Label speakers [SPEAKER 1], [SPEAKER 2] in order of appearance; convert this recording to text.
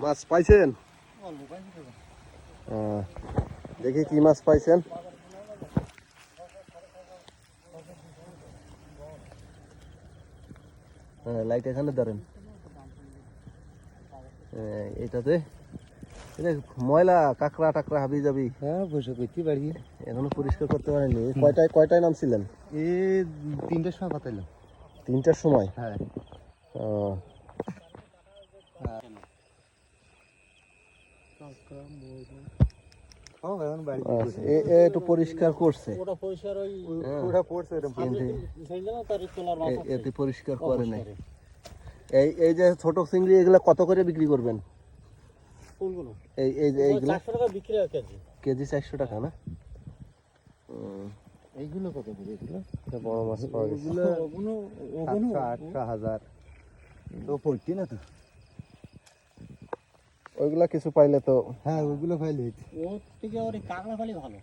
[SPEAKER 1] মাছ পাইছেন? দেখি কি মাছ পাইছেন। লাইট এখানে ধরেন। এটাতে ময়লা কাঁকড়া টাকড়া হাবি যাবি।
[SPEAKER 2] হ্যাঁ বসে করতে পারি।
[SPEAKER 1] এখনো পরিষ্কার করতে পারেনি। কয়টায় নামছিলেন?
[SPEAKER 2] এ 3টার সময় পাতাইলাম।
[SPEAKER 1] 3টার সময়?
[SPEAKER 2] হ্যাঁ।
[SPEAKER 1] একটু পরিষ্কার করছে, এতে পরিষ্কার করে নাই। এই যে ছোট চিংড়ি এগুলা কত করে বিক্রি করবেন? এইগুলা
[SPEAKER 2] 400 টাকা বিক্রি হয়
[SPEAKER 1] কেজি 400 টাকা না?
[SPEAKER 2] এইগুলো কত করে? এগুলো
[SPEAKER 1] বড় মাছ পাওয়া গেছে।
[SPEAKER 2] ওগুলো 800-1000 তো পড়তি না তো।
[SPEAKER 1] ওইগুলা কিছু পাইলে তো।
[SPEAKER 2] হ্যাঁ ওইগুলো পাইলে
[SPEAKER 3] ওর থেকে ওর কাঁকড়া পালি ভালো।